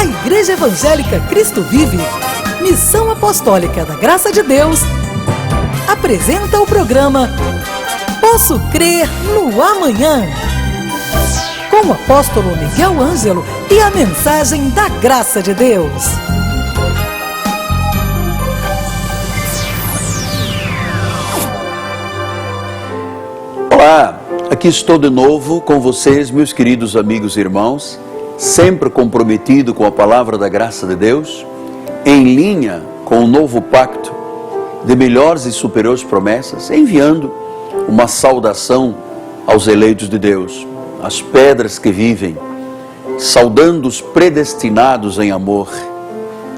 Igreja Evangélica Cristo Vive, Missão Apostólica da Graça de Deus, apresenta o programa Posso Crer no Amanhã, com o apóstolo Miguel Ângelo e a mensagem da Graça de Deus. Olá, aqui estou de novo com vocês, meus queridos amigos e irmãos, sempre comprometido com a palavra da graça de Deus, em linha com o novo pacto de melhores e superiores promessas, enviando uma saudação aos eleitos de Deus, às pedras que vivem, saudando os predestinados em amor,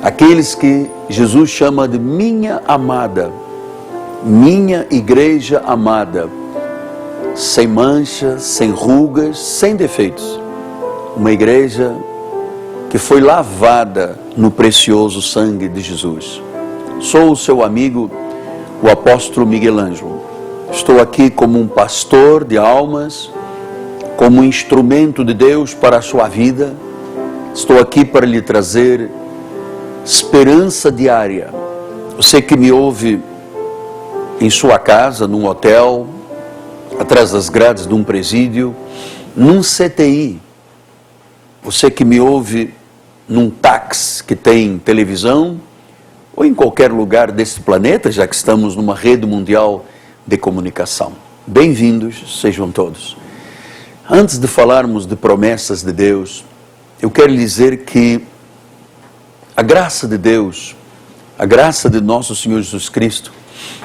aqueles que Jesus chama de minha amada, minha igreja amada, sem manchas, sem rugas, sem defeitos. Uma igreja que foi lavada no precioso sangue de Jesus. Sou o seu amigo, o apóstolo Miguel Ângelo. Estou aqui como um pastor de almas, como um instrumento de Deus para a sua vida. Estou aqui para lhe trazer esperança diária. Você que me ouve em sua casa, num hotel, atrás das grades de um presídio, num CTI, você que me ouve num táxi que tem televisão, ou em qualquer lugar desse planeta, já que estamos numa rede mundial de comunicação. Bem-vindos sejam todos. Antes de falarmos de promessas de Deus, eu quero lhe dizer que a graça de Deus, a graça de nosso Senhor Jesus Cristo,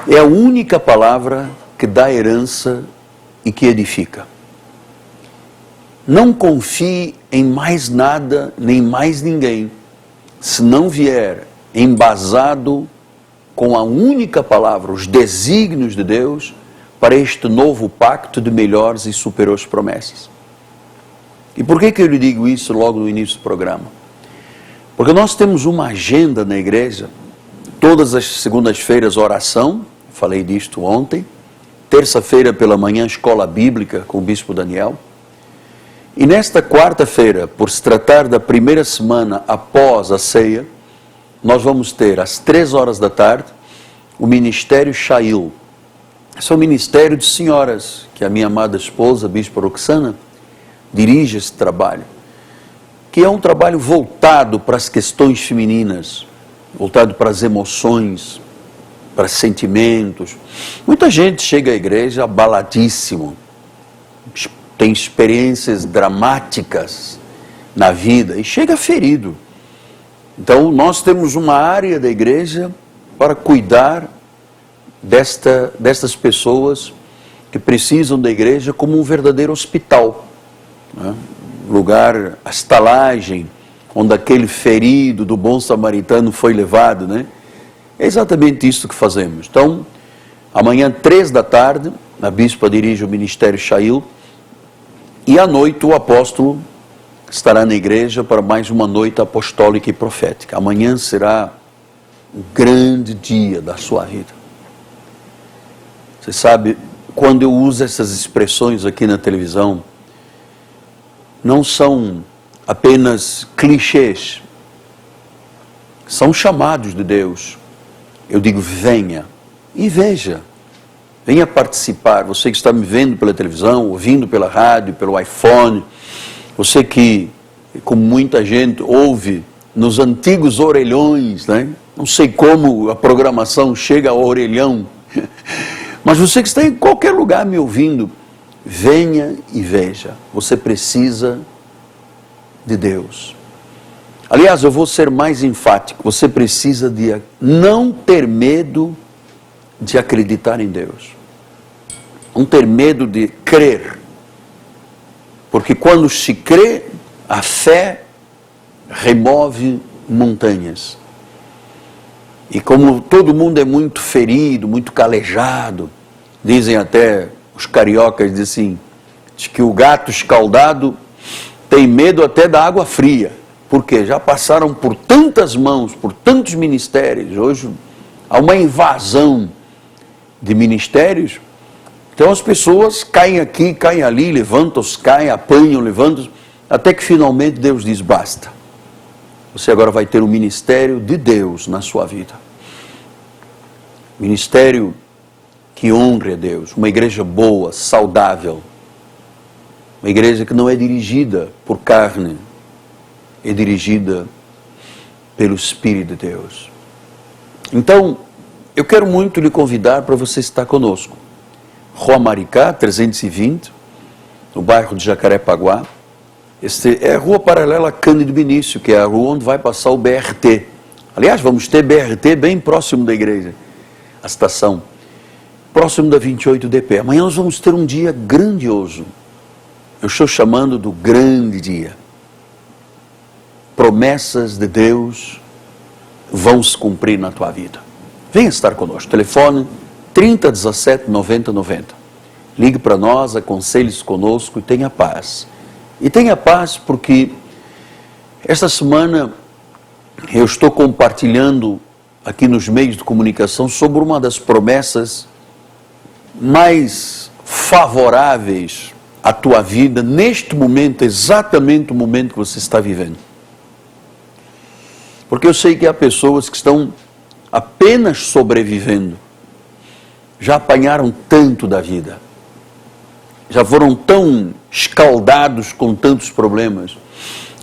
é a única palavra que dá herança e que edifica. Não confie em mais nada, nem mais ninguém, se não vier embasado com a única palavra, os desígnios de Deus, para este novo pacto de melhores e superiores promessas. E por que eu lhe digo isso logo no início do programa? Porque nós temos uma agenda na igreja, todas as segundas-feiras oração, falei disto ontem, terça-feira pela manhã escola bíblica com o bispo Daniel, e nesta quarta-feira, por se tratar da primeira semana após a ceia, nós vamos ter às 3 horas da tarde o Ministério Shail. Esse é um ministério de senhoras, que a minha amada esposa, a bispa Rosanna, dirige esse trabalho, que é um trabalho voltado para as questões femininas, voltado para as emoções, para sentimentos. Muita gente chega à igreja abaladíssimo, tem experiências dramáticas na vida e chega ferido. Então nós temos uma área da igreja para cuidar destas pessoas que precisam da igreja como um verdadeiro hospital, né? Lugar, a estalagem, onde aquele ferido do bom samaritano foi levado, né? É exatamente isso que fazemos. Então, amanhã 3 da tarde, a bispa dirige o Ministério Shail, e à noite o apóstolo estará na igreja para mais uma noite apostólica e profética. Amanhã será um grande dia da sua vida. Você sabe, quando eu uso essas expressões aqui na televisão, não são apenas clichês, são chamados de Deus. Eu digo, venha e veja. Venha participar, você que está me vendo pela televisão, ouvindo pela rádio, pelo iPhone, você que, como muita gente, ouve nos antigos orelhões, né? Não sei como a programação chega ao orelhão, mas você que está em qualquer lugar me ouvindo, venha e veja, você precisa de Deus. Aliás, eu vou ser mais enfático, você precisa de não ter medo de acreditar em Deus. Não ter medo de crer. Porque quando se crê, a fé remove montanhas. E como todo mundo é muito ferido, muito calejado, dizem até os cariocas, dizem assim, que o gato escaldado tem medo até da água fria. Porque já passaram por tantas mãos, por tantos ministérios. Hoje há uma invasão de ministérios. Então as pessoas caem aqui, caem ali, levantam-se, caem, apanham, levantam-se, até que finalmente Deus diz basta. Você agora vai ter o ministério de Deus na sua vida. Ministério que honre a Deus. Uma igreja boa, saudável. Uma igreja que não é dirigida por carne, é dirigida pelo Espírito de Deus. Então, eu quero muito lhe convidar para você estar conosco. Rua Maricá, 320, no bairro de Jacarepaguá. É a rua paralela a Cândido Benício, que é a rua onde vai passar o BRT. Aliás, vamos ter BRT bem próximo da igreja, a estação, próximo da 28DP. Amanhã nós vamos ter um dia grandioso. Eu estou chamando do grande dia. Promessas de Deus vão se cumprir na tua vida. Venha estar conosco. Telefone 3017 9090. Ligue para nós, aconselhe-se conosco e tenha paz. E tenha paz porque esta semana eu estou compartilhando aqui nos meios de comunicação sobre uma das promessas mais favoráveis à tua vida neste momento, exatamente o momento que você está vivendo. Porque eu sei que há pessoas que estão apenas sobrevivendo, já apanharam tanto da vida, já foram tão escaldados com tantos problemas,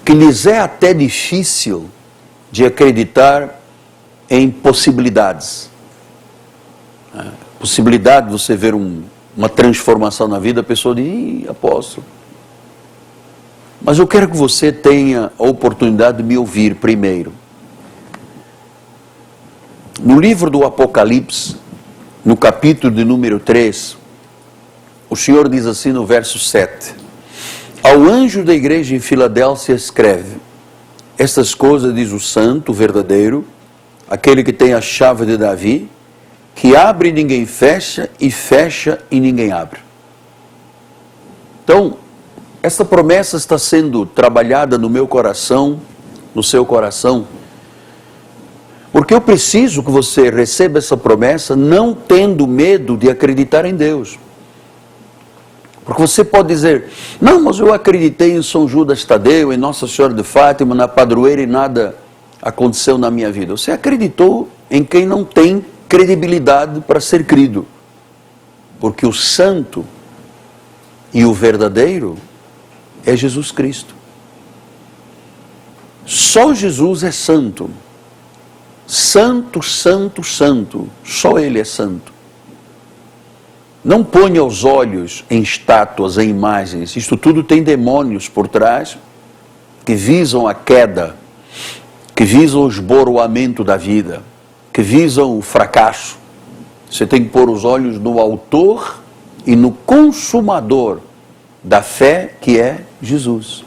que lhes é até difícil de acreditar em possibilidades. Possibilidade de você ver uma transformação na vida, a pessoa diz, apóstolo. Mas eu quero que você tenha a oportunidade de me ouvir primeiro. No livro do Apocalipse, no capítulo de número 3, o Senhor diz assim no verso 7, ao anjo da igreja em Filadélfia escreve, estas coisas diz o santo, o verdadeiro, aquele que tem a chave de Davi, que abre e ninguém fecha, e fecha e ninguém abre. Então, essa promessa está sendo trabalhada no meu coração, no seu coração, porque eu preciso que você receba essa promessa não tendo medo de acreditar em Deus. Porque você pode dizer, não, mas eu acreditei em São Judas Tadeu, em Nossa Senhora de Fátima, na padroeira e nada aconteceu na minha vida. Você acreditou em quem não tem credibilidade para ser crido. Porque o santo e o verdadeiro é Jesus Cristo. Só Jesus é santo. Santo, santo, santo. Só Ele é santo. Não ponha os olhos em estátuas, em imagens. Isto tudo tem demônios por trás que visam a queda, que visam o esboroamento da vida, que visam o fracasso. Você tem que pôr os olhos no autor e no consumador da fé, que é Jesus.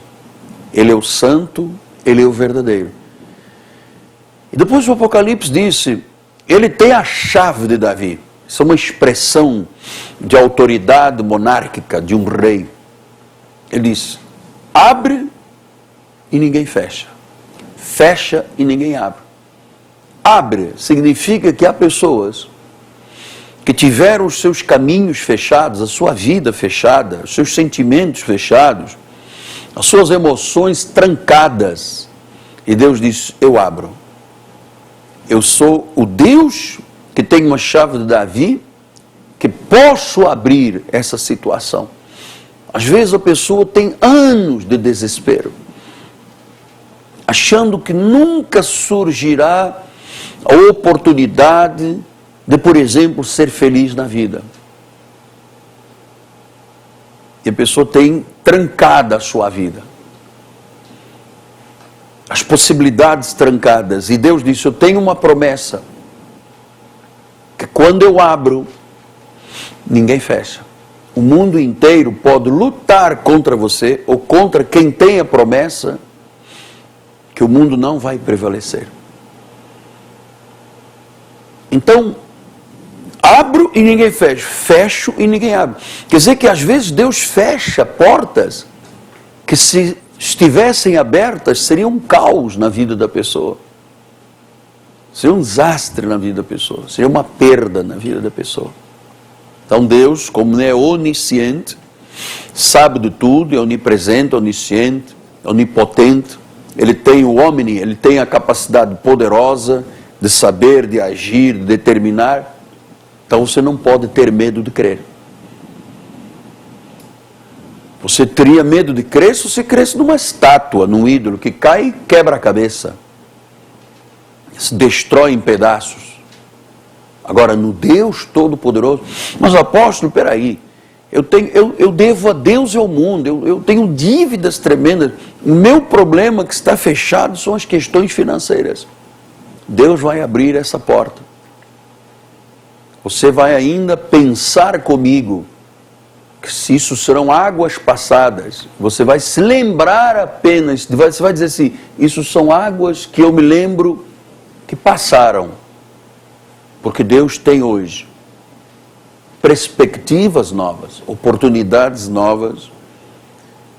Ele é o santo, Ele é o verdadeiro. E depois o Apocalipse disse, Ele tem a chave de Davi. Isso é uma expressão de autoridade monárquica de um rei. Ele diz, abre e ninguém fecha. Fecha e ninguém abre. Abre significa que há pessoas que tiveram os seus caminhos fechados, a sua vida fechada, os seus sentimentos fechados, as suas emoções trancadas. E Deus diz, eu abro. Eu sou o Deus que tem uma chave de Davi, que posso abrir essa situação. Às vezes a pessoa tem anos de desespero, achando que nunca surgirá a oportunidade de, por exemplo, ser feliz na vida. E a pessoa tem trancada a sua vida. As possibilidades trancadas. E Deus disse, eu tenho uma promessa, que quando eu abro, ninguém fecha. O mundo inteiro pode lutar contra você, ou contra quem tem a promessa, que o mundo não vai prevalecer. Então, abro e ninguém fecha, fecho e ninguém abre. Quer dizer que às vezes Deus fecha portas que, se estivessem abertas, seria um caos na vida da pessoa. Seria um desastre na vida da pessoa, seria uma perda na vida da pessoa. Então Deus, como é onisciente, sabe de tudo, é onipresente, onisciente, onipotente, ele tem o omni, ele tem a capacidade poderosa de saber, de agir, de determinar. Então você não pode ter medo de crer. Você teria medo de crer se você cresce numa estátua, num ídolo que cai e quebra a cabeça, se destrói em pedaços. Agora, no Deus Todo-Poderoso, mas apóstolo, peraí, eu devo a Deus e ao mundo, eu tenho dívidas tremendas, o meu problema que está fechado são as questões financeiras. Deus vai abrir essa porta. Você vai ainda pensar comigo que se isso serão águas passadas, você vai se lembrar apenas, você vai dizer assim, isso são águas que eu me lembro que passaram. Porque Deus tem hoje perspectivas novas, oportunidades novas,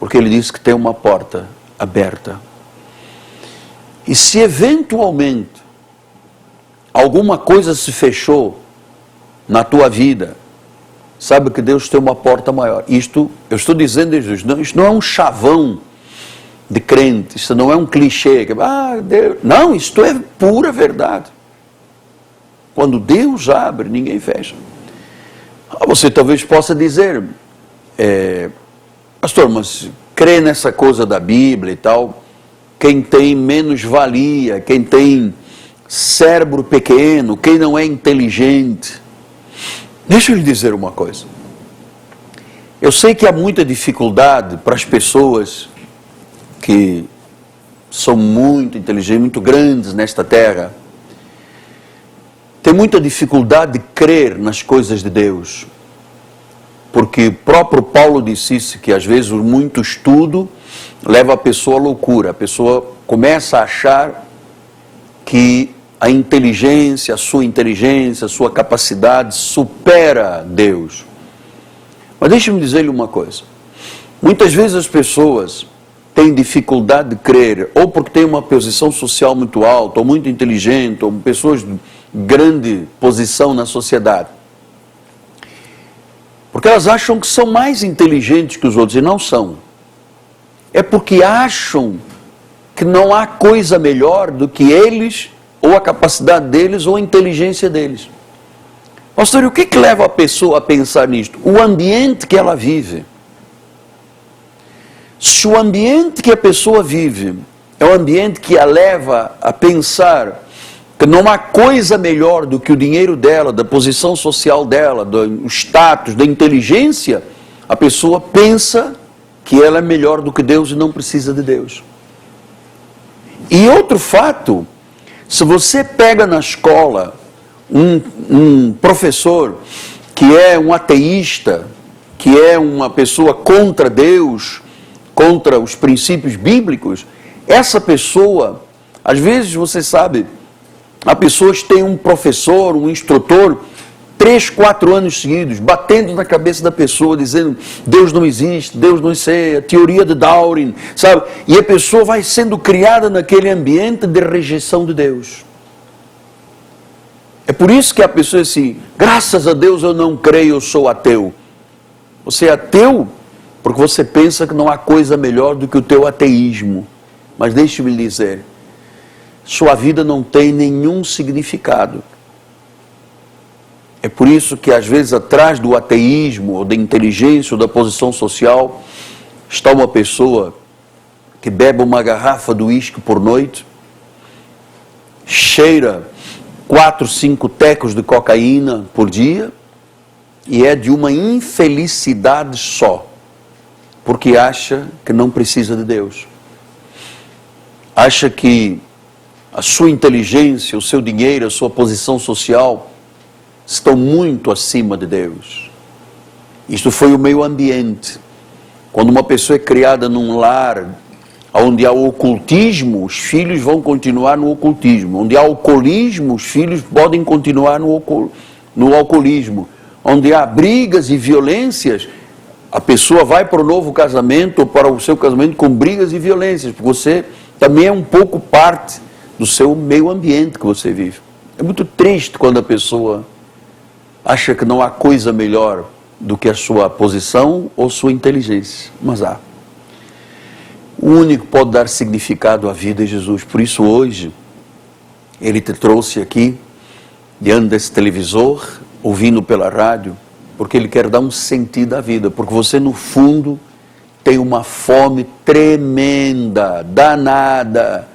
porque Ele diz que tem uma porta aberta. E se eventualmente alguma coisa se fechou na tua vida, sabe que Deus tem uma porta maior. Isto, eu estou dizendo isso, isto não é um chavão de crente, isso não é um clichê, Deus, não, isto é pura verdade. Quando Deus abre, ninguém fecha. Você talvez possa dizer, pastor, mas crê nessa coisa da Bíblia e tal, quem tem menos valia, quem tem cérebro pequeno, quem não é inteligente. Deixa eu lhe dizer uma coisa. Eu sei que há muita dificuldade para as pessoas que são muito inteligentes, muito grandes nesta terra. Tem muita dificuldade de crer nas coisas de Deus. Porque o próprio Paulo disse isso, que às vezes muito estudo leva a pessoa à loucura. A pessoa começa a achar que a inteligência, a sua capacidade supera Deus. Mas deixe-me dizer-lhe uma coisa. Muitas vezes as pessoas têm dificuldade de crer, ou porque têm uma posição social muito alta, ou muito inteligente, ou pessoas de grande posição na sociedade. Porque elas acham que são mais inteligentes que os outros, e não são. É porque acham que não há coisa melhor do que eles, ou a capacidade deles, ou a inteligência deles. Pastor, e o que leva a pessoa a pensar nisto? O ambiente que ela vive. Se o ambiente que a pessoa vive é um ambiente que a leva a pensar que não há coisa melhor do que o dinheiro dela, da posição social dela, do status, da inteligência, a pessoa pensa que ela é melhor do que Deus e não precisa de Deus. E outro fato, se você pega na escola um professor que é um ateísta, que é uma pessoa contra Deus, contra os princípios bíblicos, essa pessoa, às vezes você sabe, as pessoas têm um professor, um instrutor, 3, 4 anos seguidos, batendo na cabeça da pessoa, dizendo, Deus não existe, Deus não sei, a teoria de Darwin, sabe? E a pessoa vai sendo criada naquele ambiente de rejeição de Deus. É por isso que a pessoa diz assim, graças a Deus eu não creio, eu sou ateu. Você é ateu porque você pensa que não há coisa melhor do que o teu ateísmo. Mas deixe-me lhe dizer, sua vida não tem nenhum significado. É por isso que às vezes atrás do ateísmo, ou da inteligência, ou da posição social, está uma pessoa que bebe uma garrafa de uísque por noite, cheira 4, 5 tecos de cocaína por dia, e é de uma infelicidade só, porque acha que não precisa de Deus. Acha que a sua inteligência, o seu dinheiro, a sua posição social estão muito acima de Deus. Isto foi o meio ambiente. Quando uma pessoa é criada num lar onde há ocultismo, os filhos vão continuar no ocultismo. Onde há alcoolismo, os filhos podem continuar no alcoolismo. Onde há brigas e violências, a pessoa vai para o novo casamento ou para o seu casamento com brigas e violências, porque você também é um pouco parte do seu meio ambiente que você vive. É muito triste quando a pessoa acha que não há coisa melhor do que a sua posição ou sua inteligência, mas há. O único que pode dar significado à vida é Jesus. Por isso hoje, Ele te trouxe aqui, diante desse televisor, ouvindo pela rádio, porque Ele quer dar um sentido à vida, porque você no fundo tem uma fome tremenda, danada,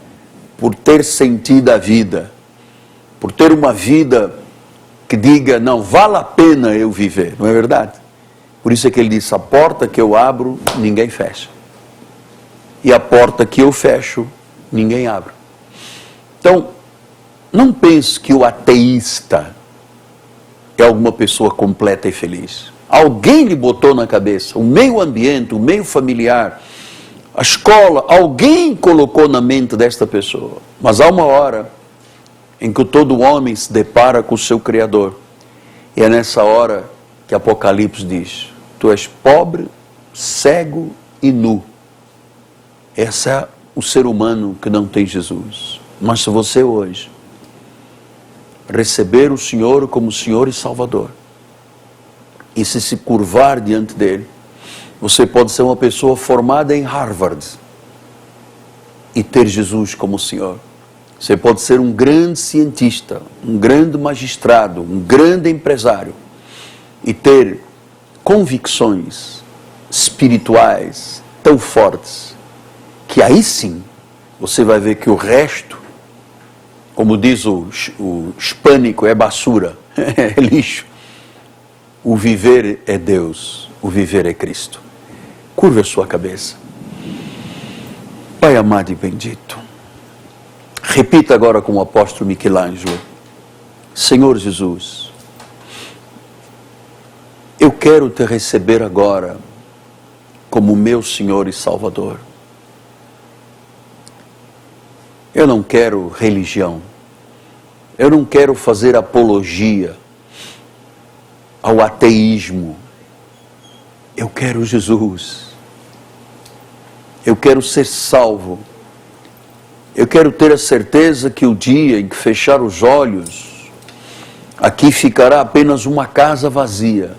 por ter sentido à vida, por ter uma vida que diga, não, vale a pena eu viver, não é verdade? Por isso é que Ele disse, a porta que eu abro, ninguém fecha. E a porta que eu fecho, ninguém abre. Então, não pense que o ateísta é alguma pessoa completa e feliz. Alguém lhe botou na cabeça, o meio ambiente, o meio familiar, a escola, alguém colocou na mente desta pessoa. Mas há uma hora em que todo homem se depara com o seu Criador. E é nessa hora que Apocalipse diz, tu és pobre, cego e nu. Esse é o ser humano que não tem Jesus. Mas se você hoje receber o Senhor como Senhor e Salvador, e se curvar diante dele, você pode ser uma pessoa formada em Harvard e ter Jesus como Senhor. Você pode ser um grande cientista, um grande magistrado, um grande empresário e ter convicções espirituais tão fortes que aí sim você vai ver que o resto, como diz o hispânico, é basura, é lixo. O viver é Deus, o viver é Cristo. Curva a sua cabeça. Pai amado e bendito, repita agora com o apóstolo Michelangelo, Senhor Jesus, eu quero te receber agora como meu Senhor e Salvador. Eu não quero religião, eu não quero fazer apologia ao ateísmo, eu quero Jesus, eu quero ser salvo, eu quero ter a certeza que o dia em que fechar os olhos, aqui ficará apenas uma casa vazia,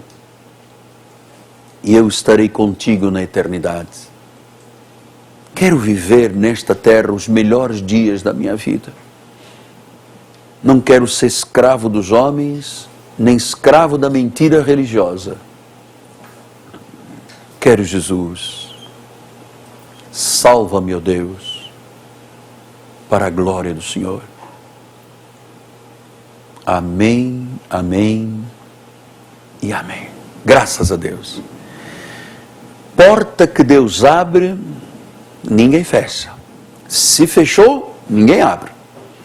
e eu estarei contigo na eternidade. Quero viver nesta terra os melhores dias da minha vida. Não quero ser escravo dos homens, nem escravo da mentira religiosa. Quero Jesus. Salva-me, ó Deus, para a glória do Senhor. Amém, amém e amém. Graças a Deus. Porta que Deus abre, ninguém fecha. Se fechou, ninguém abre.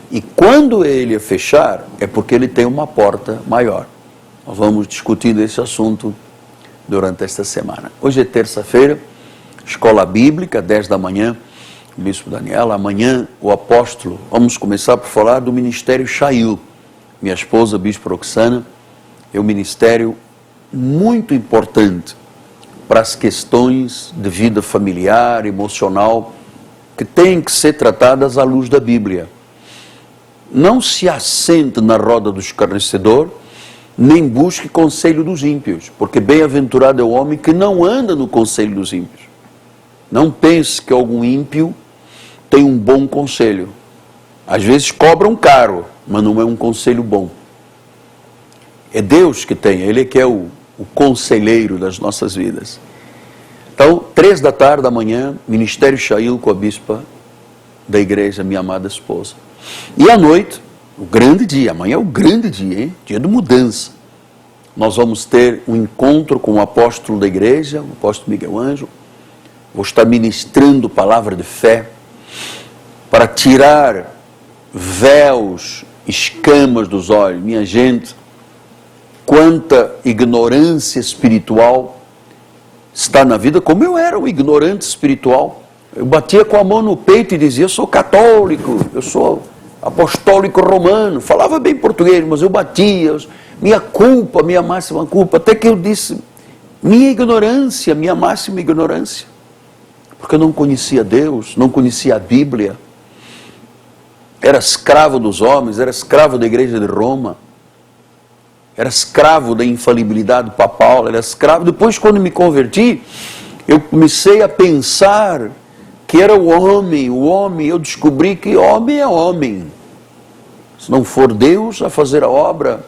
E quando Ele a fechar, é porque Ele tem uma porta maior. Nós vamos discutindo esse assunto durante esta semana. Hoje é terça-feira, escola bíblica, 10 da manhã, o bispo Daniel. Amanhã, o apóstolo, vamos começar por falar do ministério Shail. Minha esposa, bispo Rosanna, é um ministério muito importante para as questões de vida familiar, emocional, que têm que ser tratadas à luz da Bíblia. Não se assente na roda do escarnecedor, nem busque conselho dos ímpios, porque bem-aventurado é o homem que não anda no conselho dos ímpios. Não pense que algum ímpio tem um bom conselho. Às vezes cobram caro, mas não é um conselho bom. É Deus que tem, Ele é que é o conselheiro das nossas vidas. Então, 3 da tarde da manhã, Ministério Shail com a bispa da igreja, minha amada esposa. E à noite, o grande dia, amanhã é o grande dia, hein? Dia de mudança. Nós vamos ter um encontro com o apóstolo da igreja, o apóstolo Miguel, Ângelo. Vou estar ministrando palavra de fé para tirar véus, escamas dos olhos. Minha gente, quanta ignorância espiritual está na vida, como eu era um ignorante espiritual. Eu batia com a mão no peito e dizia, eu sou católico, eu sou apostólico romano, falava bem português, mas eu batia, minha culpa, minha máxima culpa, até que eu disse, minha ignorância, minha máxima ignorância, porque eu não conhecia Deus, não conhecia a Bíblia, era escravo dos homens, era escravo da igreja de Roma, era escravo da infalibilidade papal, era escravo. Depois, quando me converti, eu comecei a pensar que era o homem, eu descobri que homem é homem. Se não for Deus a fazer a obra,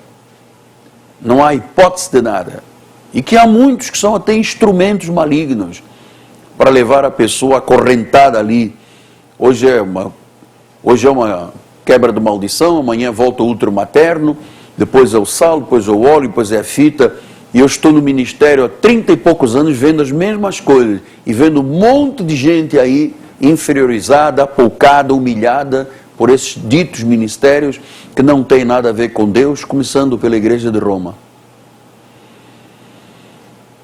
não há hipótese de nada. E que há muitos que são até instrumentos malignos para levar a pessoa acorrentada ali. Hoje é uma quebra de maldição, amanhã volta o útero materno, depois é o sal, depois é o óleo, depois é a fita. E eu estou no ministério há 30 e poucos anos vendo as mesmas coisas e vendo um monte de gente aí inferiorizada, apoucada, humilhada por esses ditos ministérios que não tem nada a ver com Deus, começando pela igreja de Roma.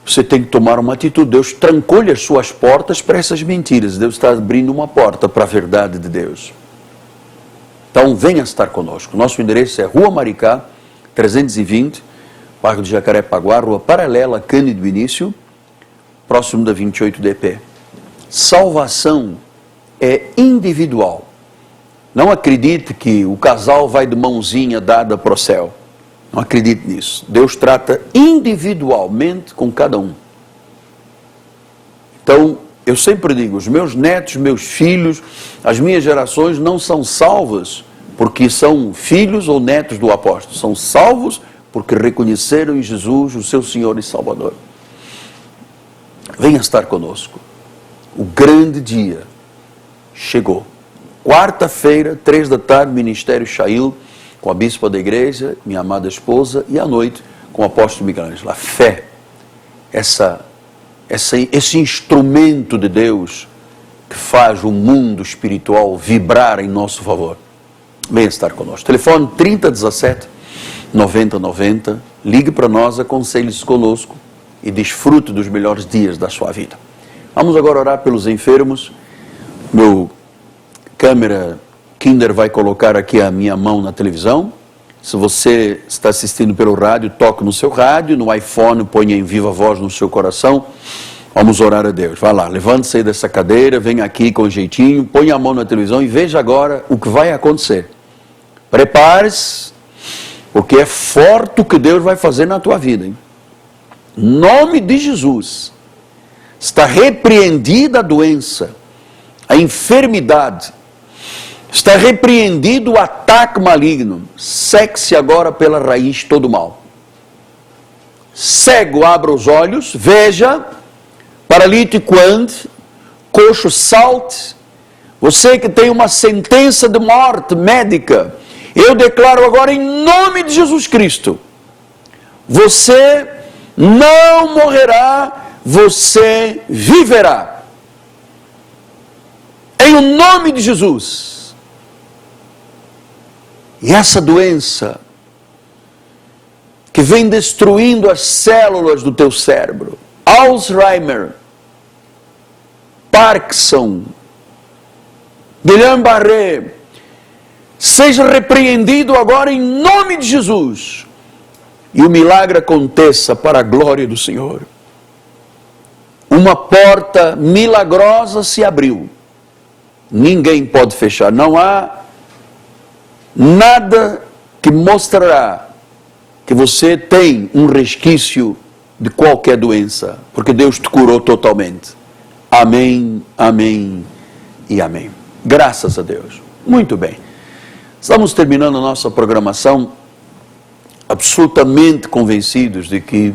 Você tem que tomar uma atitude. Deus trancou-lhe as suas portas para essas mentiras. Deus está abrindo uma porta para a verdade de Deus. Então venha estar conosco. Nosso endereço é Rua Maricá, 320, bairro de Jacarepaguá, rua paralela, Cândido Vinícius, próximo da 28 DP. Salvação é individual. Não acredite que o casal vai de mãozinha dada para o céu. Não acredite nisso. Deus trata individualmente com cada um. Então, eu sempre digo, os meus netos, meus filhos, as minhas gerações não são salvas porque são filhos ou netos do apóstolo. São salvos porque reconheceram em Jesus o seu Senhor e Salvador. Venha estar conosco. O grande dia chegou. Quarta-feira, 3 da tarde, Ministério Chail, com a bispa da igreja, minha amada esposa, e à noite, com o apóstolo Miguel. A fé, esse instrumento de Deus que faz o mundo espiritual vibrar em nosso favor. Venha estar conosco. Telefone 3017 9090. Ligue para nós, aconselhe-se conosco e desfrute dos melhores dias da sua vida. Vamos agora orar pelos enfermos. Meu câmera Kinder vai colocar aqui a minha mão na televisão. Se você está assistindo pelo rádio, toque no seu rádio, no iPhone, ponha em viva voz no seu coração. Vamos orar a Deus. Vai lá, levante-se aí dessa cadeira, venha aqui com jeitinho, ponha a mão na televisão e veja agora o que vai acontecer. Prepare-se, porque é forte o que Deus vai fazer na tua vida. Hein? Em nome de Jesus, está repreendida a doença, a enfermidade, está repreendido o ataque maligno. Seque-se agora pela raiz todo o mal. Cego, abra os olhos, veja. Paralítico, ande. Coxo, salte. Você que tem uma sentença de morte médica, eu declaro agora em nome de Jesus Cristo, você não morrerá, você viverá. Em o nome de Jesus. E essa doença que vem destruindo as células do teu cérebro, Alzheimer, Parkinson, Guillain-Barré, seja repreendido agora em nome de Jesus. E o milagre aconteça para a glória do Senhor. Uma porta milagrosa se abriu. Ninguém pode fechar. Não há nada que mostrará que você tem um resquício de qualquer doença, porque Deus te curou totalmente. Amém, amém e amém. Graças a Deus. Muito bem. Estamos terminando a nossa programação absolutamente convencidos de que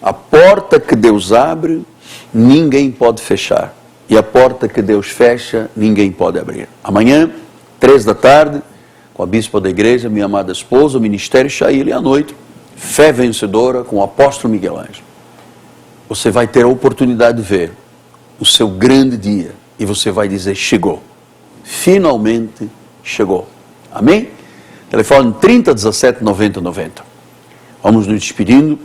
a porta que Deus abre, ninguém pode fechar. E a porta que Deus fecha, ninguém pode abrir. Amanhã, 3 da tarde, com a bispa da igreja, minha amada esposa, o Ministério Chail, e à noite, Fé Vencedora com o apóstolo Miguel Ângelo. Você vai ter a oportunidade de ver o seu grande dia e você vai dizer, chegou. Finalmente chegou. Amém? Telefone 3017 9090. Vamos nos despedindo.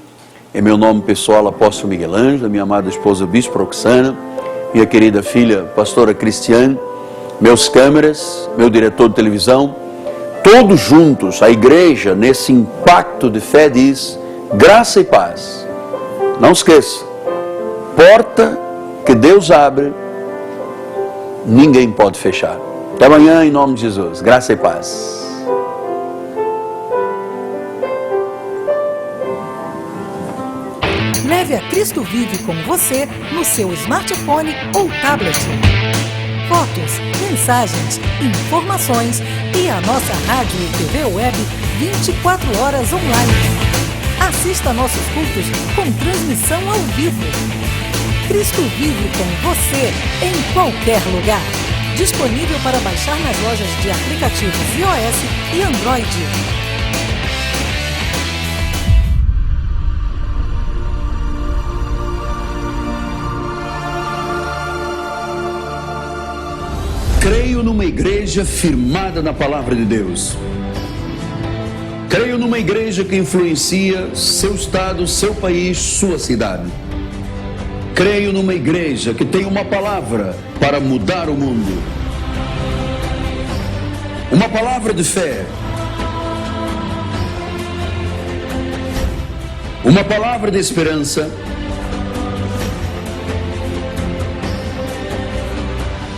Em meu nome pessoal, apóstolo Miguel Ângelo, minha amada esposa, bispo Roxana, minha querida filha, pastora Cristiane, meus câmeras, meu diretor de televisão, todos juntos, a igreja, nesse impacto de fé, diz, graça e paz. Não esqueça, porta que Deus abre, ninguém pode fechar. Até amanhã, em nome de Jesus. Graça e paz. Leve a Cristo Vive com você no seu smartphone ou tablet. fotos, mensagens, informações e a nossa rádio e TV web 24 horas online. Assista nossos cultos com transmissão ao vivo. Cristo vive com você em qualquer lugar. Disponível para baixar nas lojas de aplicativos iOS e Android. Creio numa igreja firmada na palavra de Deus. Creio numa igreja que influencia seu estado, seu país, sua cidade. Creio numa igreja que tem uma palavra para mudar o mundo. Uma palavra de fé. Uma palavra de esperança.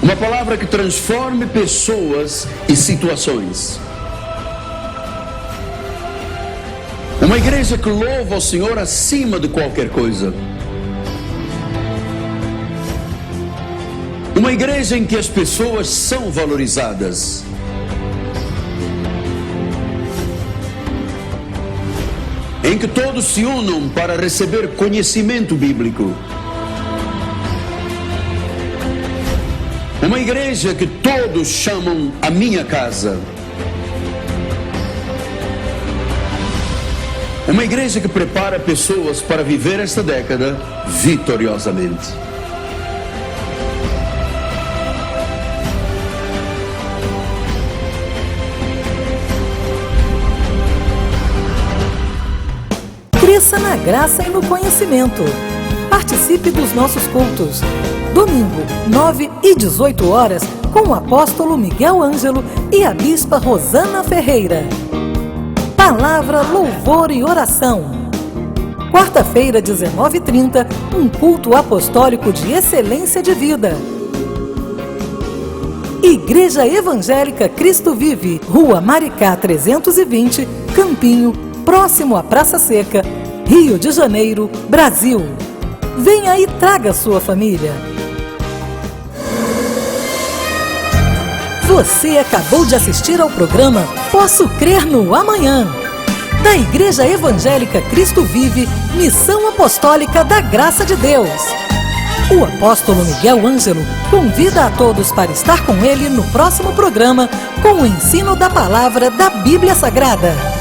Uma palavra que transforme pessoas e situações. Uma igreja que louva ao Senhor acima de qualquer coisa. Uma igreja em que as pessoas são valorizadas. Em que todos se unam para receber conhecimento bíblico. Uma igreja que todos chamam a minha casa. Uma igreja que prepara pessoas para viver esta década vitoriosamente. Cresça na graça e no conhecimento. Participe dos nossos cultos. Domingo, 9 e 18 horas, com o apóstolo Miguel Ângelo e a bispa Rosanna Ferreira. Palavra, louvor e oração. Quarta-feira, 19h30, um culto apostólico de excelência de vida. Igreja Evangélica Cristo Vive, Rua Maricá 320, Campinho, próximo à Praça Seca, Rio de Janeiro, Brasil. Venha e traga sua família. Você acabou de assistir ao programa Posso Crer no Amanhã, da Igreja Evangélica Cristo Vive, Missão Apostólica da Graça de Deus. O apóstolo Miguel Ângelo convida a todos para estar com ele no próximo programa com o ensino da palavra da Bíblia Sagrada.